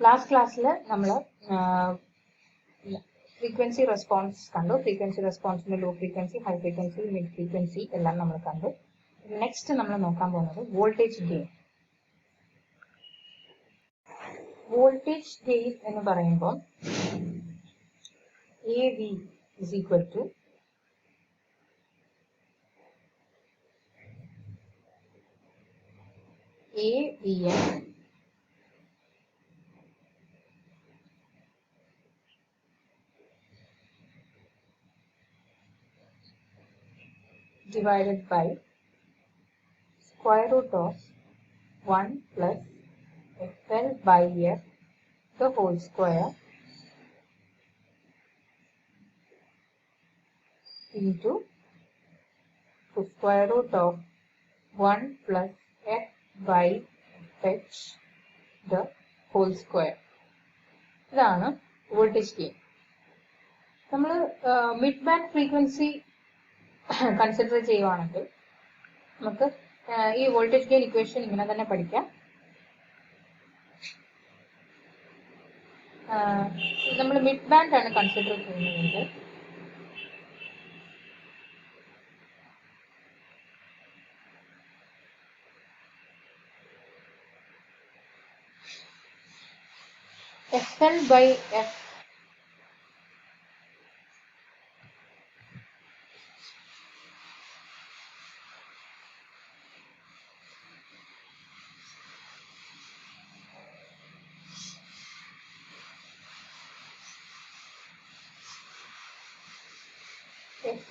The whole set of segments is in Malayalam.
ലാസ്റ്റ് ക്ലാസ്സിൽ നമ്മൾ ഫ്രീക്വൻസി റെസ്പോൺസ് കണ്ടു. ഫ്രീക്വൻസി റെസ്പോൺസിന്റെ low frequency, high frequency, mid frequency എല്ലാം നമ്മൾ കണ്ടു. നെക്സ്റ്റ് നമ്മൾ നോക്കാൻ പോകുന്നത് വോൾട്ടേജ് ഗെയിൻ. വോൾട്ടേജ് ഗെയിൻ എന്ന് പറയുമ്പോൾ AV is equal to AVM divided by square root of 1 plus FL by F the whole square into the square root of 1 plus F by H the whole square. ഇതാണ് വോൾട്ടേജ് ഗെയിൻ. നമ്മൾ മിഡ് ബാൻഡ് ഫ്രീക്വൻസി കൺസിഡർ ചെയ്യുവാണെങ്കിൽ നമുക്ക് ഈ വോൾട്ടേജ് ഗെയിൻ ഇക്വേഷൻ ഇങ്ങനെ തന്നെ പഠിക്കാം. നമ്മൾ മിഡ് ബാൻഡ് ആണ് കൺസിഡർ ചെയ്യുന്നതെങ്കിൽ FL by F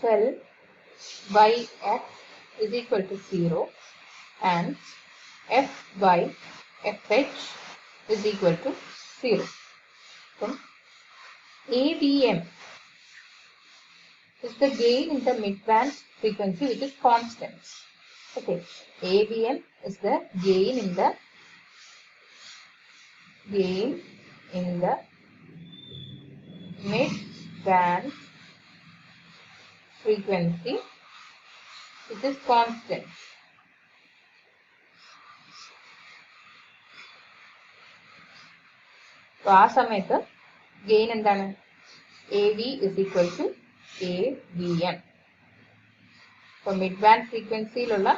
FL by F is equal to 0 and F by FH is equal to 0. So, AVM is the gain in the mid-band frequency which is constant. Okay, AVM is the gain in the mid-band frequency which is constant. അപ്പോൾ ആ സമയത്ത് ഗെയിൻ എന്താണ്? AV is equal to AVM. അപ്പോൾ മിഡ് ബാൻഡ് ഫ്രീക്വൻസിയിലുള്ള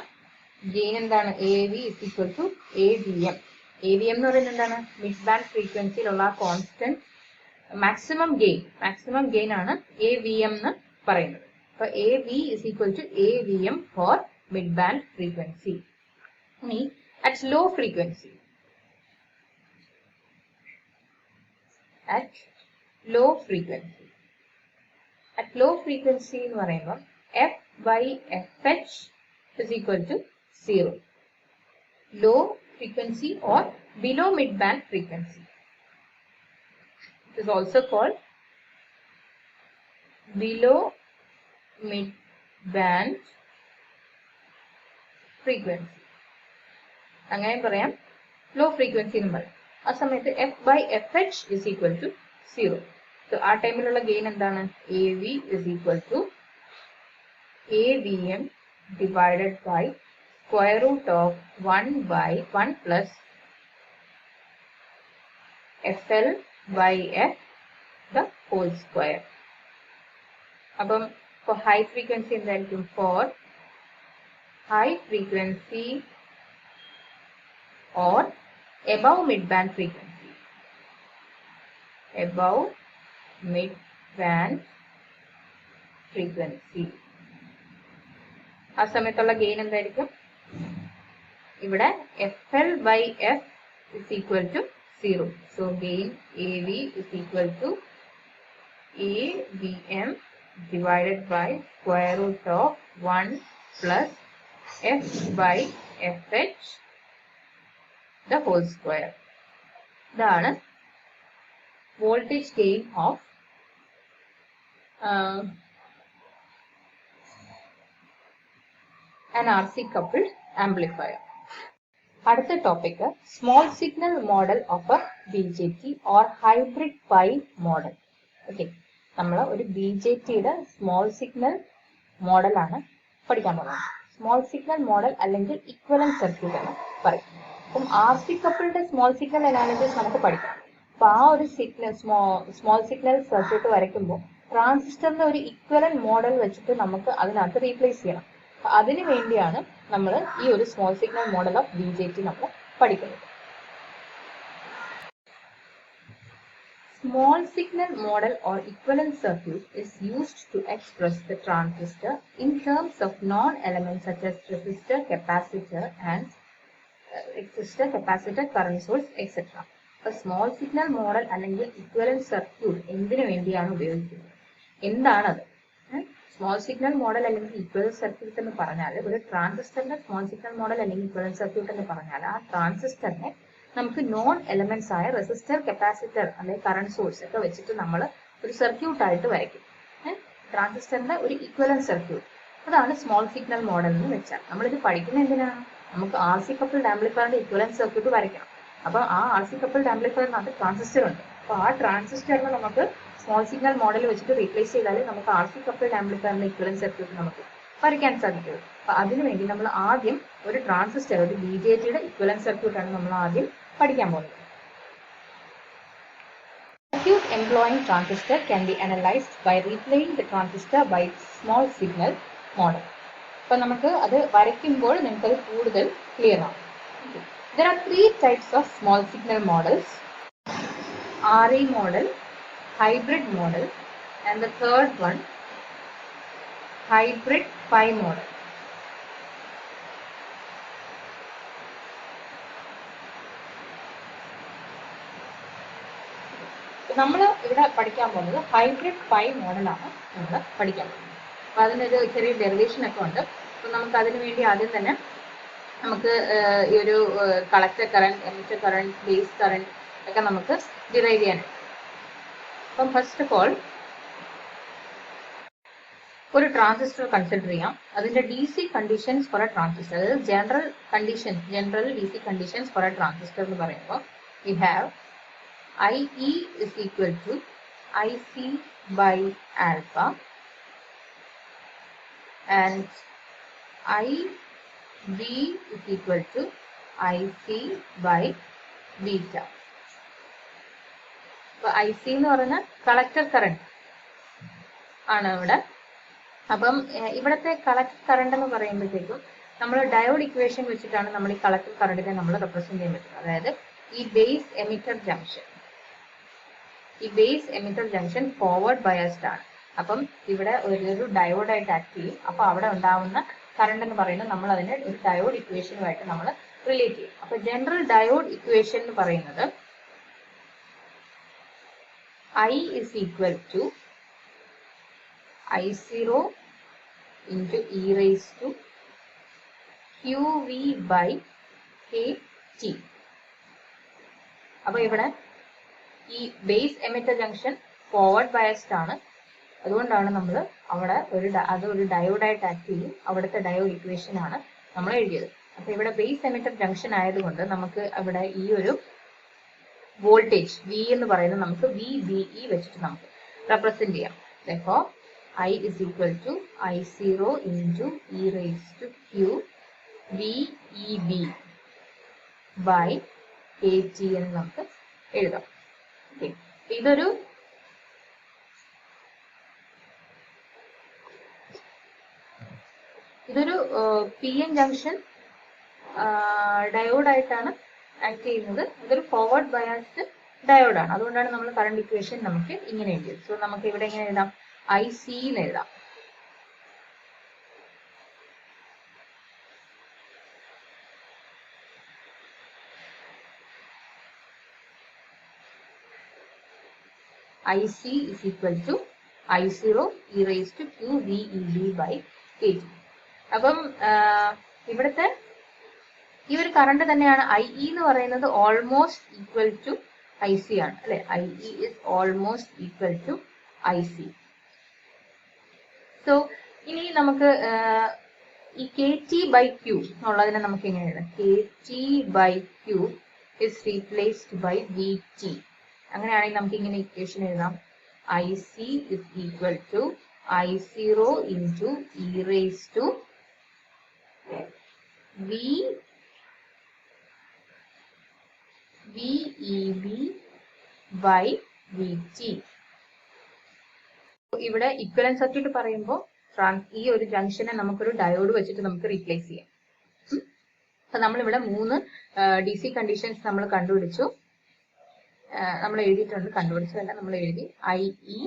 ഗെയിൻ എന്താണ്? AV is equal to AVM. AVM എന്ന് പറയുന്നത് എന്താണ്? മിഡ് ബാൻഡ് ഫ്രീക്വൻസിയിലുള്ള കോൺസ്റ്റന്റ് മാക്സിമം ഗെയിൻ ആണ് AVM എന്ന് പറയുന്നത്. അപ്പോൾ AV is equal to AVM for mid band frequency. ഇനി at low frequency എന്ന് പറയുമ്പോൾ F by FH is equal to 0. Low frequency or below mid band frequency. It is also called below mid band frequency. അങ്ങനെ പറയാം, low frequency എന്ന് പറയും. ആ സമയത്ത് F by FH is equal to 0. So ആ ടൈമിലുള്ള ഗെയിൻ എന്താണ്? AV is equal to AVM divided by square root of 1 by 1 plus FL by F the whole square. അപ്പം for high frequency എന്തായിരിക്കും? For high frequency or above mid band frequency. Above mid band frequency. ആ സമയത്തുള്ള ഗെയിൻ എന്തായിരിക്കും? ഇവിടെ FL by F is equal to 0. So gain AV is equal to AVM divided by square root of 1 plus F by FH the whole square. ഇതാണ് voltage gain of an RC coupled amplifier. അടുത്ത topic small signal model of A BJT or hybrid pi model. Okay, നമ്മൾ ഒരു BJTയുടെ സ്മോൾ സിഗ്നൽ മോഡലാണ് പഠിക്കാൻ പോകുന്നത്. സ്മോൾ സിഗ്നൽ മോഡൽ അല്ലെങ്കിൽ ഇക്വലന്റ് സർക്യൂട്ട് എന്ന് പറയും. അപ്പം RC coupled small signal analysis നമുക്ക് പഠിക്കാം. അപ്പൊ ആ ഒരു സ്മോൾ സിഗ്നൽ സർക്യൂട്ട് വരയ്ക്കുമ്പോൾ ട്രാൻസിസ്റ്ററിന്റെ ഒരു ഇക്വലന്റ് മോഡൽ വെച്ചിട്ട് നമുക്ക് അതിനകത്ത് റീപ്ലേസ് ചെയ്യണം. അപ്പൊ അതിനു വേണ്ടിയാണ് നമ്മൾ ഈ ഒരു small signal model of BJT നമ്മൾ പഠിക്കുന്നത്. Small signal model or equivalent circuit is used to express the transistor in terms of non-elements such as resistor, capacitor, current source, etc. A small signal model അല്ലെങ്കിൽ equivalent circuit എന്തിനു വേണ്ടിയാണ് ഉപയോഗിക്കുന്നത്? എന്താണത്? സ്മോൾ സിഗ്നൽ മോഡൽ അല്ലെങ്കിൽ ഇക്വലന്റ് സർക്യൂട്ട് എന്ന് പറഞ്ഞാൽ ഒരു ട്രാൻസിസ്റ്ററിന്റെ സ്മോൾ സിഗ്നൽ മോഡൽ അല്ലെങ്കിൽ ഇക്വലന്റ് സർക്യൂട്ട് എന്ന് പറഞ്ഞാൽ ആ ട്രാൻസിസ്റ്ററിനെ നമുക്ക് നോൺ എലമെന്റ്സ് ആയ റെസിസ്റ്റർ, കപ്പാസിറ്റർ അല്ലെങ്കിൽ കറണ്ട് സോഴ്സ് ഒക്കെ വെച്ചിട്ട് നമ്മൾ ഒരു സർക്യൂട്ട് ആയിട്ട് വരയ്ക്കും. ട്രാൻസിസ്റ്ററിന്റെ ഒരു ഇക്വലന്റ് സർക്യൂട്ട്, അതാണ് സ്മോൾ സിഗ്നൽ മോഡൽ എന്ന് വെച്ചാൽ. നമ്മളിത് പഠിക്കുന്നത് എന്തിനാണ്? നമുക്ക് RC കപ്പിൾഡ് ആംപ്ലിഫയറിന്റെ ഇക്വലന്റ് സർക്യൂട്ട് വരയ്ക്കണം. അപ്പൊ ആ RC കപ്പിൾഡ് ആംപ്ലിഫയറിനകത്ത് ട്രാൻസിസ്റ്റർ ഉണ്ട്. അപ്പൊ ആ ട്രാൻസിസ്റ്ററിനെ നമുക്ക് സ്മോൾ സിഗ്നൽ മോഡൽ വെച്ചിട്ട് റീപ്ലേസ് ചെയ്താൽ നമുക്ക് RC കപ്പിൾഡ് ആംപ്ലിഫയറിന്റെ ഇക്വലന്റ് സർക്യൂട്ട് നമുക്ക് വരയ്ക്കാൻ സാധിക്കും. അപ്പൊ അതിനുവേണ്ടി നമ്മൾ ആദ്യം ഒരു ട്രാൻസിസ്റ്റർ, ഒരു BJTയുടെ ഇക്വലന്റ് സർക്യൂട്ട് ആണ് നമ്മൾ ആദ്യം പഠിക്കാൻ പോകുന്നത്. Circuit employing transistor can be analyzed by replaying the transistor by small signal model. അപ്പോൾ നമുക്ക് അത് വരയ്ക്കുമ്പോൾ നിങ്ങൾക്കത് കൂടുതൽ ക്ലിയർ ആവും. There are 3 types of small signal models: RE model, hybrid model, and the third one, hybrid pi model. നമ്മൾ ഇവിടെ പഠിക്കാൻ പോകുന്നത് ഹൈബ്രിഡ് പൈ മോഡലാണ് നമ്മൾ പഠിക്കാൻ പോകുന്നത്. അപ്പോൾ അതിനൊരു ചെറിയ ഡെറിവേഷൻ ഒക്കെ ഉണ്ട്. അപ്പോൾ നമുക്ക് അതിനു വേണ്ടി ആദ്യം തന്നെ നമുക്ക് ഈ ഒരു collector current, emitter current, base current ഒക്കെ നമുക്ക് ഡിറൈവ് ചെയ്യാനുണ്ട്. അപ്പം ഫസ്റ്റ് ഓഫ് ഓൾ ഒരു ട്രാൻസിസ്റ്റർ കൺസിഡർ ചെയ്യാം. അതിന്റെ DC conditions for a transistor, അതായത് general DC conditions for a transistor എന്ന് പറയുമ്പോൾ we have IE is equal to IC by alpha and IB is equal to IC by beta. അപ്പോൾ IC എന്ന് പറയുന്ന കളക്ടർ കറണ്ട് ആണ് ഇവിടെ. അപ്പം ഇവിടുത്തെ കളക്ടർ കറണ്ട് എന്ന് പറയുമ്പോഴത്തേക്കും നമ്മൾ ഡയോഡ് ഇക്വേഷൻ വെച്ചിട്ടാണ് നമ്മൾ ഈ കളക്ടർ കറണ്ടിനെ നമ്മൾ റെപ്രസെന്റ് ചെയ്യാൻ പറ്റുന്നത്. അതായത് ഈ base emitter junction forward biased ആണ്. അപ്പം ഇവിടെ ഒരു ഡയോഡായിട്ട് ആക്ട് ചെയ്യും. അപ്പൊ അവിടെ ഉണ്ടാവുന്ന കറണ്ട് എന്ന് പറയുന്നത് നമ്മൾ അതിനെ ഒരു ഡയോഡ് ഇക്വേഷനുമായിട്ട് നമ്മൾ റിലേറ്റ് ചെയ്യും. അപ്പൊ ജനറൽ ഡയോഡ് ഇക്വേഷൻ എന്ന് പറയുന്നത് I is equal to I0 into e raised to QV by KT. അപ്പൊ ഇവിടെ ഈ base emitter junction forward biased ആണ്. അതുകൊണ്ടാണ് നമ്മൾ അവിടെ ഒരു ഡയോഡായിട്ട് ആക്ട് ചെയ്യും. അവിടുത്തെ ഡയോഡ് ഇക്വേഷൻ ആണ് നമ്മൾ എഴുതിയത്. അപ്പൊ ഇവിടെ ബേസ് എമിറ്റർ ജംഗ്ഷൻ ആയതുകൊണ്ട് നമുക്ക് അവിടെ ഈ ഒരു വോൾട്ടേജ് V എന്ന് പറയുന്നത് നമുക്ക് VBE വെച്ചിട്ട് നമുക്ക് റെപ്രസെന്റ് ചെയ്യാം. Therefore, I is equal to I0 into e raised to Q VEB by KT എന്ന് നമുക്ക് എഴുതാം. ഇതൊരു PN ജംഗ്ഷൻ ഡയോഡായിട്ടാണ് ആക്ട് ചെയ്യുന്നത്. ഇതൊരു ഫോർവേഡ് ബയാസ്ഡ് ഡയോഡാണ്. അതുകൊണ്ടാണ് നമ്മൾ കറണ്ട് ഇക്വേഷൻ നമുക്ക് ഇങ്ങനെ എഴുതിയത്. സോ നമുക്ക് ഇവിടെ എങ്ങനെ എഴുതാം? IC എന്ന് എഴുതാം. IC is equal to I0 e raised to Q VEB by KT. അപ്പം ഇവിടുത്തെ ഈ ഒരു കറണ്ട് തന്നെയാണ് IE എന്ന് പറയുന്നത് ഓൾമോസ്റ്റ് ഈക്വൽ ടു IC ആണ് അല്ലെ. IE is almost equal to IC. So ഇനി നമുക്ക് ഈ KT by Q എന്നുള്ളതിനെ നമുക്ക് എങ്ങനെ എഴുതാം? KT by Q is replaced by VT. അങ്ങനെയാണെങ്കിൽ നമുക്ക് ഇങ്ങനെ ഇക്വേഷൻ എഴുതാം. IC is equal to I0 into e raised to VEB by Vt. ഇവിടെ ഇക്വലന്റ് സർക്യൂട്ട് പറയുമ്പോൾ ഈ ഒരു ജംഗ്ഷനെ നമുക്കൊരു ഡയോഡ് വെച്ചിട്ട് നമുക്ക് റീപ്ലേസ് ചെയ്യാം. അപ്പൊ നമ്മളിവിടെ 3 DC കണ്ടീഷൻസ് നമ്മൾ കണ്ടുപിടിച്ചു. നമ്മൾ എഴുതിയിട്ടുണ്ട്, കണ്ടുപിടിച്ചതല്ല, നമ്മൾ എഴുതി IE,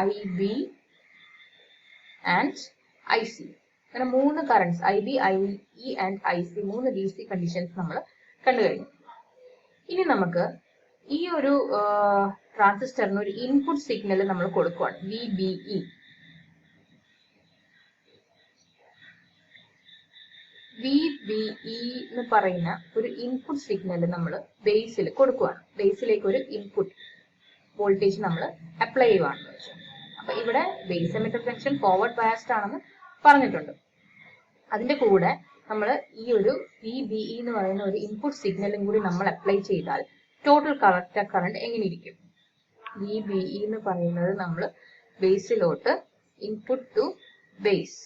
IB ആൻഡ് IC. അങ്ങനെ 3 currents IB, IE and IC 3 DC conditions നമ്മൾ കണ്ടു കഴിഞ്ഞു. ഇനി നമുക്ക് ഈ ഒരു ട്രാൻസിസ്റ്ററിന് ഒരു ഇൻപുട്ട് സിഗ്നൽ നമ്മൾ കൊടുക്കുകയാണ്, VBE. VBE എന്ന് പറയുന്ന ഒരു ഇൻപുട്ട് സിഗ്നൽ നമ്മൾ ബേസിൽ കൊടുക്കുകയാണ്. ബേസിലേക്ക് ഒരു ഇൻപുട്ട് വോൾട്ടേജ് നമ്മൾ അപ്ലൈ ചെയ്യുകയാണെന്ന് വെച്ചാൽ. അപ്പൊ ഇവിടെ base emitter junction forward biased ആണെന്ന് പറഞ്ഞിട്ടുണ്ട്. അതിന്റെ കൂടെ നമ്മൾ ഈ ഒരു VBE എന്ന് പറയുന്ന ഒരു ഇൻപുട്ട് സിഗ്നലും കൂടി നമ്മൾ അപ്ലൈ ചെയ്താൽ ടോട്ടൽ കളക്ടർ കറണ്ട് എങ്ങനെ ഇരിക്കും? VBE എന്ന് പറയുന്നത് നമ്മൾ ബേസിലോട്ട് ഇൻപുട്ട് ടു ബേസ്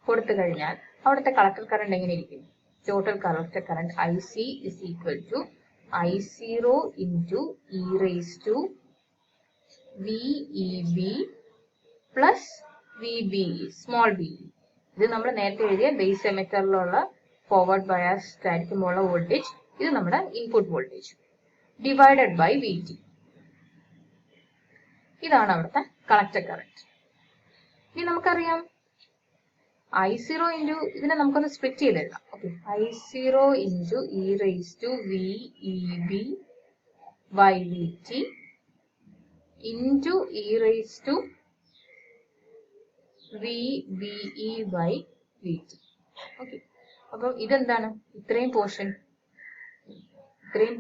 കൊടുത്തു കഴിഞ്ഞാൽ അവിടുത്തെ കളക്ടർ കറണ്ട് എങ്ങനെ ഇരിക്കും? Total collector current IC is equal to I0 into e raised to VEB plus VBE, small b. ഇത് നമ്മൾ നേരത്തെ എഴുതിയ ബേസ് എമിറ്ററിലുള്ള ഫോർവേഡ് ബയാസ് ആയിരിക്കുമ്പോഴുള്ള വോൾട്ടേജ്, ഇത് നമ്മുടെ input voltage divided by VT. ഇതാണ് അവിടുത്തെ കളക്ടർ കറന്റ്. ഇനി നമുക്കറിയാം I0 ഇൻറ്റു, ഇതിനെ നമുക്കൊന്ന് സ്പ്ലിറ്റ് ചെയ്ത് എഴുതാം. Okay, I0 into e raise to VEB by VT into e raise to VBE by VT. Okay, അപ്പം ഇതെന്താണ്? ഇത്രയും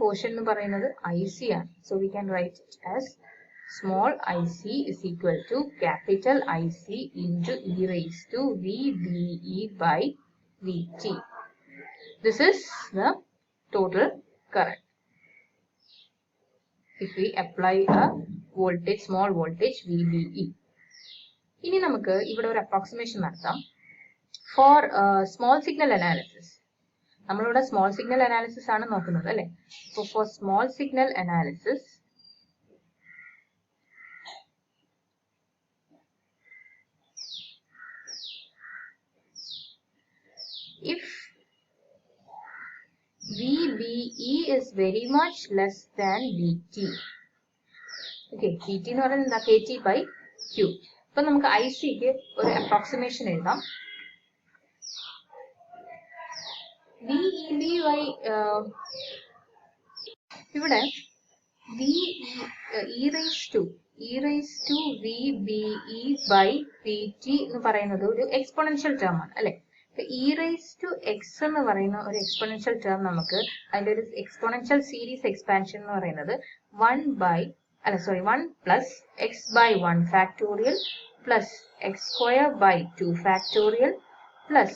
പോർഷൻ എന്ന് പറയുന്നത് IC ആണ്. So we can write it as small IC is equal to capital IC into e raised to VBE by VT. This is the total current if we apply a voltage, small voltage VBE. ഇനി നമുക്ക് ഇവിടെ ഒരു അപ്രോക്സിമേഷൻ നടത്താം ഫോർ സ്മോൾ സിഗ്നൽ അനാലിസിസ്. നമ്മളിവിടെ സ്മോൾ സിഗ്നൽ അനാലിസിസ് ആണ് നോക്കുന്നത് അല്ലെ. അപ്പോൾ four small signal analysis if VBE is very much less than VT. Okay, VT എന്ന് പറയുന്നത് എന്താ? KT by Q. അപ്പൊ നമുക്ക് ICക്ക് ഒരു അപ്രോക്സിമേഷൻ എഴുതാം. VEB by ഇവിടെ e raised to VBE by VT എന്ന് പറയുന്നത് ഒരു എക്സ്പോണൻഷ്യൽ ടേം ആണ് അല്ലെ. e raised to x എന്ന് പറയുന്ന ഒരു എക്സ്പോണൻഷ്യൽ ടേം നമുക്ക് അതിന്റെ ഒരു എക്സ്പോണൻഷ്യൽ സീരീസ് എക്സ്പാൻഷൻ എന്ന് പറയുന്നത് 1 plus x by 1 factorial plus x square by 2 factorial plus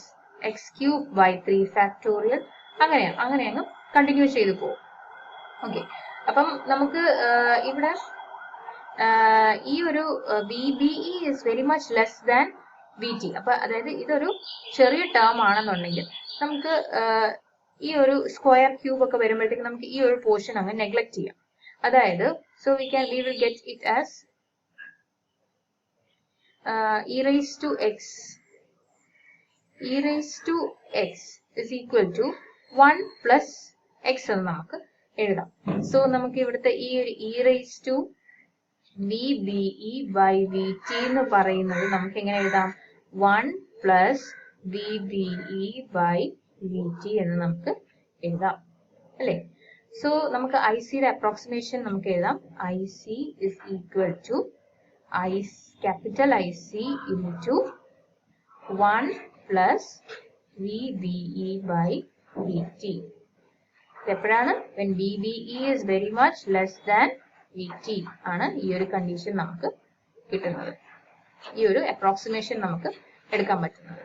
x cube by 3 factorial അങ്ങനെ അങ്ങ് കണ്ടിന്യൂ ചെയ്തു പോകും. ഓക്കെ, അപ്പം നമുക്ക് ഇവിടെ ഈ ഒരു VBE is very much less than VT. അപ്പൊ അതായത് ഇതൊരു ചെറിയ ടേം ആണെന്നുണ്ടെങ്കിൽ നമുക്ക് ഈ ഒരു സ്ക്വയർ ക്യൂബ് ഒക്കെ വരുമ്പോഴത്തേക്ക് നമുക്ക് ഈ ഒരു പോർഷൻ അങ്ങ് നെഗ്ലക്ട് ചെയ്യാം. അതായത് so we will get it as e raised to x is equal to 1 plus x എന്ന് നമുക്ക് എഴുതാം. സോ നമുക്ക് ഇവിടുത്തെ ഈ ഒരു e raised to VBE by VT എന്ന് പറയുന്നത് നമുക്ക് എങ്ങനെ എഴുതാം? 1 plus VBE by VT എന്ന് നമുക്ക് എഴുതാം അല്ലേ. സോ നമുക്ക് ICയുടെ അപ്രോക്സിമേഷൻ നമുക്ക് എഴുതാം. IC is equal to capital IC into 1 plus VBE by VT. എപ്പോഴാണ്? when VBE is very much less than VT ആണ് ഈ ഒരു കണ്ടീഷൻ നമുക്ക് കിട്ടുന്നത്, ഈ ഒരു അപ്രോക്സിമേഷൻ നമുക്ക് എടുക്കാൻ പറ്റുന്നത്.